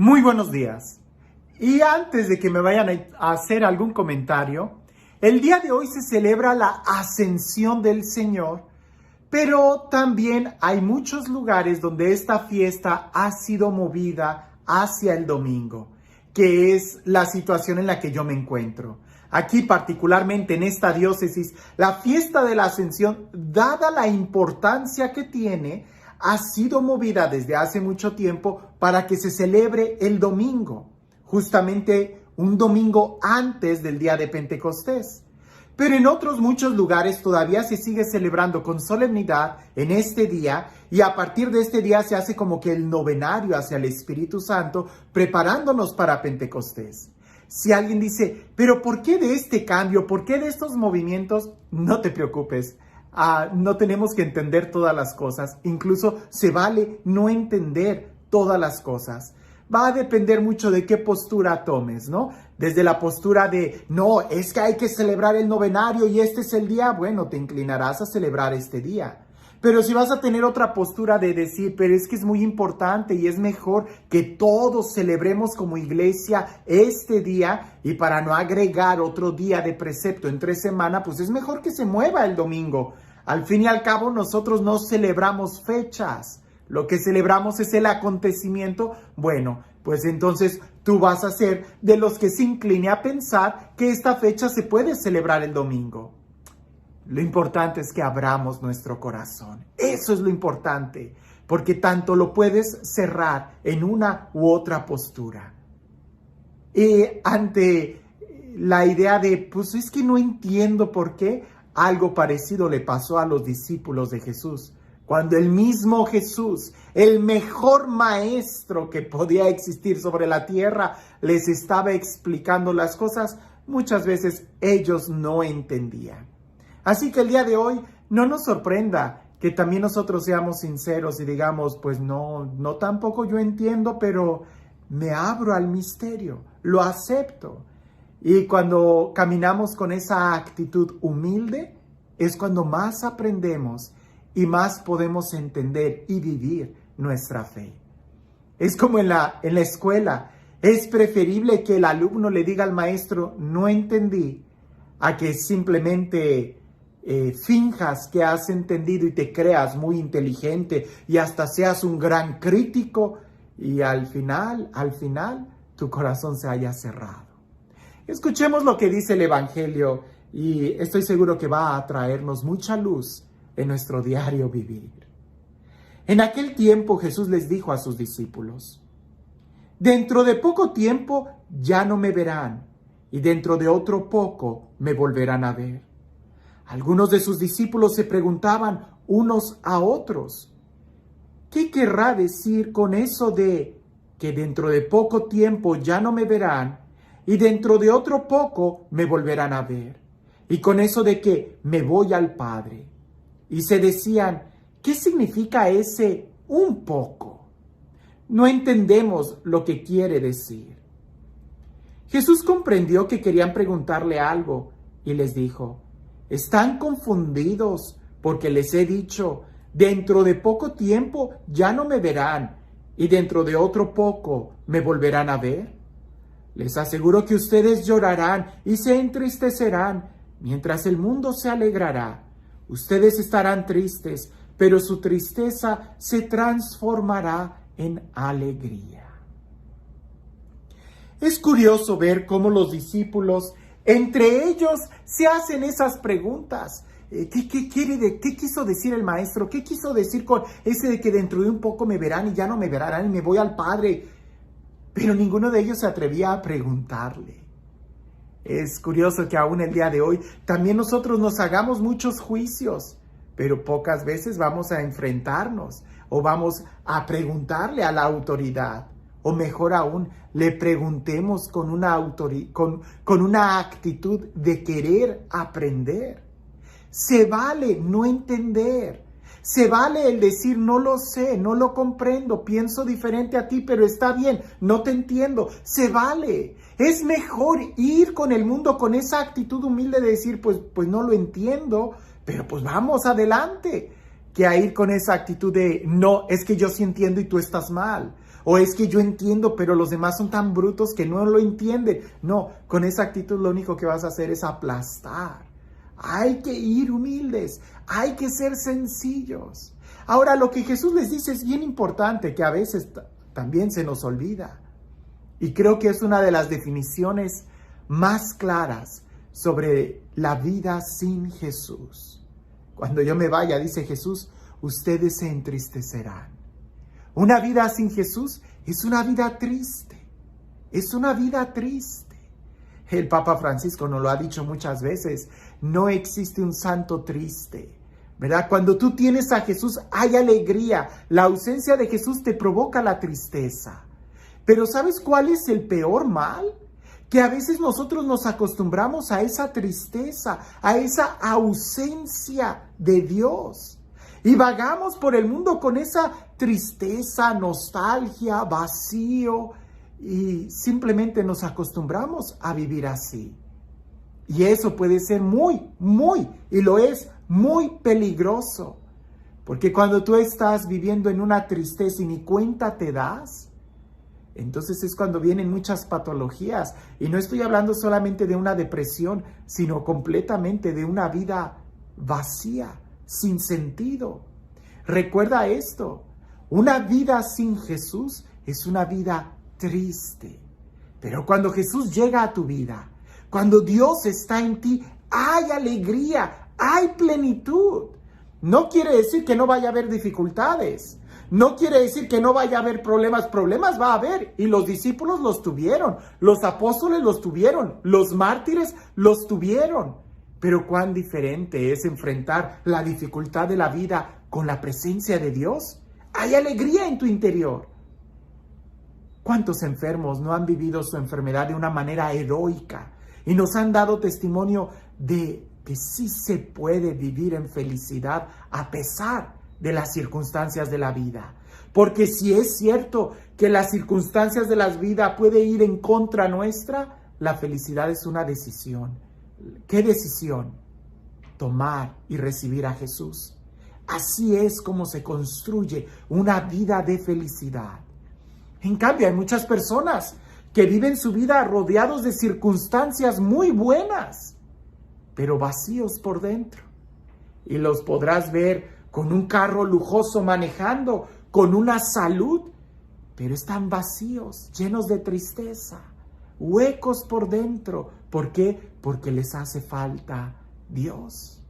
Muy buenos días. Y antes de que me vayan a hacer algún comentario, el día de hoy se celebra la Ascensión del Señor, pero también hay muchos lugares donde esta fiesta ha sido movida hacia el domingo, que es la situación en la que yo me encuentro. Aquí, particularmente en esta diócesis, la fiesta de la Ascensión, dada la importancia que tiene, ha sido movida desde hace mucho tiempo para que se celebre el domingo, justamente un domingo antes del día de Pentecostés. Pero en otros muchos lugares todavía se sigue celebrando con solemnidad en este día, y a partir de este día se hace como que el novenario hacia el Espíritu Santo, preparándonos para Pentecostés. Si alguien dice, pero ¿por qué de este cambio? ¿Por qué de estos movimientos? No te preocupes. No tenemos que entender todas las cosas. Incluso se vale no entender todas las cosas. Va a depender mucho de qué postura tomes, ¿no? Desde la postura de, no, es que hay que celebrar el novenario y este es el día, bueno, te inclinarás a celebrar este día. Pero si vas a tener otra postura de decir, pero es que es muy importante y es mejor que todos celebremos como iglesia este día, y para no agregar otro día de precepto entre semana, pues es mejor que se mueva el domingo. Al fin y al cabo, nosotros no celebramos fechas. Lo que celebramos es el acontecimiento. Bueno, pues entonces tú vas a ser de los que se incline a pensar que esta fecha se puede celebrar el domingo. Lo importante es que abramos nuestro corazón. Eso es lo importante, porque tanto lo puedes cerrar en una u otra postura. Y ante la idea de, pues es que no entiendo por qué, algo parecido le pasó a los discípulos de Jesús. Cuando el mismo Jesús, el mejor maestro que podía existir sobre la tierra, les estaba explicando las cosas, muchas veces ellos no entendían. Así que el día de hoy no nos sorprenda que también nosotros seamos sinceros y digamos, pues no tampoco yo entiendo, pero me abro al misterio, lo acepto. Y cuando caminamos con esa actitud humilde, es cuando más aprendemos y más podemos entender y vivir nuestra fe. Es como en la escuela, es preferible que el alumno le diga al maestro, no entendí, a que simplemente finjas que has entendido y te creas muy inteligente y hasta seas un gran crítico y al final tu corazón se haya cerrado. Escuchemos lo que dice el Evangelio y estoy seguro que va a traernos mucha luz en nuestro diario vivir. En aquel tiempo Jesús les dijo a sus discípulos, dentro de poco tiempo ya no me verán y dentro de otro poco me volverán a ver. Algunos de sus discípulos se preguntaban unos a otros, ¿qué querrá decir con eso de que dentro de poco tiempo ya no me verán y dentro de otro poco me volverán a ver? Y con eso de que me voy al Padre. Y se decían, ¿qué significa ese un poco? No entendemos lo que quiere decir. Jesús comprendió que querían preguntarle algo y les dijo, están confundidos porque les he dicho, dentro de poco tiempo ya no me verán y dentro de otro poco me volverán a ver. Les aseguro que ustedes llorarán y se entristecerán mientras el mundo se alegrará. Ustedes estarán tristes, pero su tristeza se transformará en alegría. Es curioso ver cómo los discípulos entre ellos se hacen esas preguntas. ¿Qué quiso decir el maestro? ¿Qué quiso decir con ese de que dentro de un poco me verán y ya no me verán y me voy al Padre? Pero ninguno de ellos se atrevía a preguntarle. Es curioso que aún el día de hoy también nosotros nos hagamos muchos juicios, pero pocas veces vamos a enfrentarnos o vamos a preguntarle a la autoridad. O mejor aún, le preguntemos con una actitud de querer aprender. Se vale no entender. Se vale el decir, no lo sé, no lo comprendo, pienso diferente a ti, pero está bien, no te entiendo. Se vale. Es mejor ir con el mundo con esa actitud humilde de decir, pues no lo entiendo, pero pues vamos adelante, que a ir con esa actitud de, no, es que yo sí entiendo y tú estás mal. O es que yo entiendo, pero los demás son tan brutos que no lo entienden. No, con esa actitud lo único que vas a hacer es aplastar. Hay que ir humildes, hay que ser sencillos. Ahora, lo que Jesús les dice es bien importante, que a veces también se nos olvida. Y creo que es una de las definiciones más claras sobre la vida sin Jesús. Cuando yo me vaya, dice Jesús, ustedes se entristecerán. Una vida sin Jesús es una vida triste. Es una vida triste. El Papa Francisco nos lo ha dicho muchas veces. No existe un santo triste, ¿verdad? Cuando tú tienes a Jesús, hay alegría. La ausencia de Jesús te provoca la tristeza. Pero ¿sabes cuál es el peor mal? Que a veces nosotros nos acostumbramos a esa tristeza, a esa ausencia de Dios. Y vagamos por el mundo con esa tristeza, nostalgia, vacío. Y simplemente nos acostumbramos a vivir así. Y eso puede ser y lo es, muy peligroso. Porque cuando tú estás viviendo en una tristeza y ni cuenta te das, entonces es cuando vienen muchas patologías. Y no estoy hablando solamente de una depresión, sino completamente de una vida vacía, sin sentido. Recuerda esto, una vida sin Jesús es una vida triste. Pero cuando Jesús llega a tu vida, cuando Dios está en ti, hay alegría, hay plenitud. No quiere decir que no vaya a haber dificultades. No quiere decir que no vaya a haber problemas. Problemas va a haber. Y los discípulos los tuvieron. Los apóstoles los tuvieron. Los mártires los tuvieron. Pero cuán diferente es enfrentar la dificultad de la vida con la presencia de Dios. Hay alegría en tu interior. ¿Cuántos enfermos no han vivido su enfermedad de una manera heroica? Y nos han dado testimonio de que sí se puede vivir en felicidad a pesar de las circunstancias de la vida. Porque si es cierto que las circunstancias de la vida pueden ir en contra nuestra, la felicidad es una decisión. ¿Qué decisión? Tomar y recibir a Jesús. Así es como se construye una vida de felicidad. En cambio, hay muchas personas que viven su vida rodeados de circunstancias muy buenas, pero vacíos por dentro. Y los podrás ver con un carro lujoso manejando, con una salud, pero están vacíos, llenos de tristeza, huecos por dentro. ¿Por qué? Porque les hace falta Dios.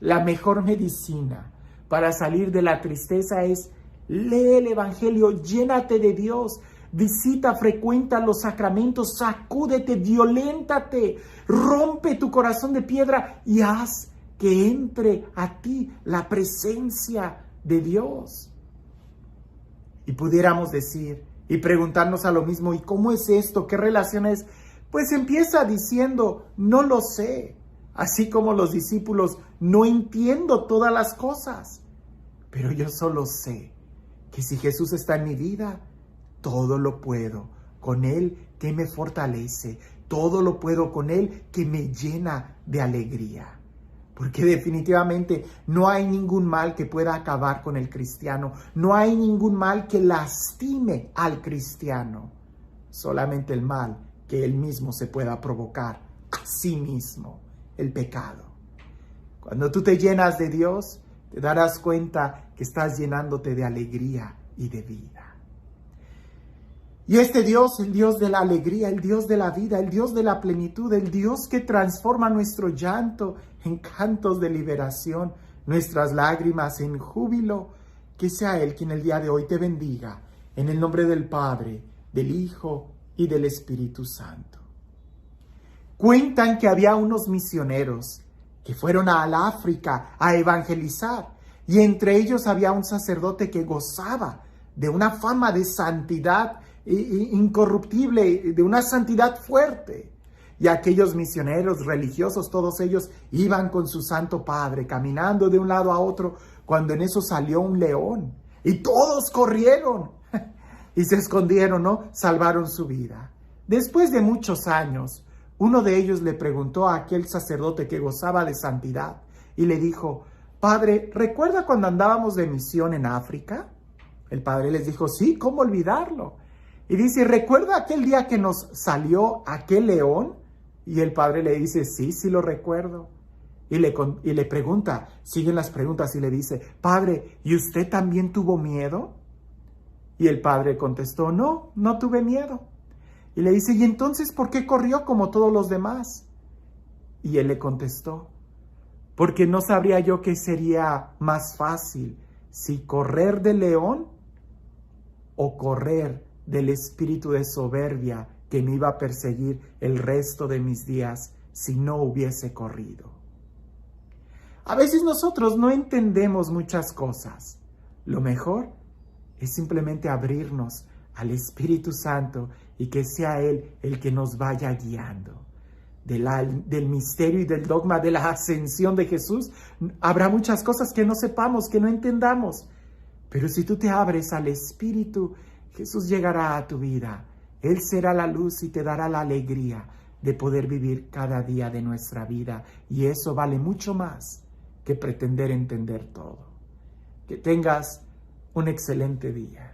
La mejor medicina para salir de la tristeza es lee el Evangelio, llénate de Dios, visita, frecuenta los sacramentos, sacúdete, violéntate, rompe tu corazón de piedra y haz que entre a ti la presencia de Dios. Y pudiéramos decir y preguntarnos a lo mismo, ¿y cómo es esto? ¿Qué relación es? Pues empieza diciendo, no lo sé. Así como los discípulos, no entiendo todas las cosas, pero yo solo sé que si Jesús está en mi vida, todo lo puedo con Él que me fortalece, todo lo puedo con Él que me llena de alegría. Porque definitivamente no hay ningún mal que pueda acabar con el cristiano, no hay ningún mal que lastime al cristiano, solamente el mal que él mismo se pueda provocar a sí mismo, el pecado. Cuando tú te llenas de Dios, te darás cuenta que estás llenándote de alegría y de vida. Y este Dios, el Dios de la alegría, el Dios de la vida, el Dios de la plenitud, el Dios que transforma nuestro llanto en cantos de liberación, nuestras lágrimas en júbilo, que sea Él quien el día de hoy te bendiga, en el nombre del Padre, del Hijo y del Espíritu Santo. Cuentan que había unos misioneros que fueron al África a evangelizar, y entre ellos había un sacerdote que gozaba de una fama de santidad incorruptible, de una santidad fuerte. Y aquellos misioneros religiosos, todos ellos iban con su Santo Padre, caminando de un lado a otro, cuando en eso salió un león. Y todos corrieron y se escondieron, ¿no? Salvaron su vida. Después de muchos años, uno de ellos le preguntó a aquel sacerdote que gozaba de santidad y le dijo: Padre, ¿recuerda cuando andábamos de misión en África? El padre les dijo, sí, ¿cómo olvidarlo? Y dice, ¿recuerda aquel día que nos salió aquel león? Y el padre le dice, sí, sí lo recuerdo. Y le pregunta, siguen las preguntas y le dice, padre, ¿y usted también tuvo miedo? Y el padre contestó, no, no tuve miedo. Y le dice, ¿y entonces por qué corrió como todos los demás? Y él le contestó, porque no sabría yo qué sería más fácil, si correr del león o correr del espíritu de soberbia que me iba a perseguir el resto de mis días si no hubiese corrido. A veces nosotros no entendemos muchas cosas. Lo mejor es simplemente abrirnos al Espíritu Santo y que sea Él el que nos vaya guiando. Del misterio y del dogma de la ascensión de Jesús, habrá muchas cosas que no sepamos, que no entendamos. Pero si tú te abres al Espíritu, Jesús llegará a tu vida. Él será la luz y te dará la alegría de poder vivir cada día de nuestra vida. Y eso vale mucho más que pretender entender todo. Que tengas un excelente día.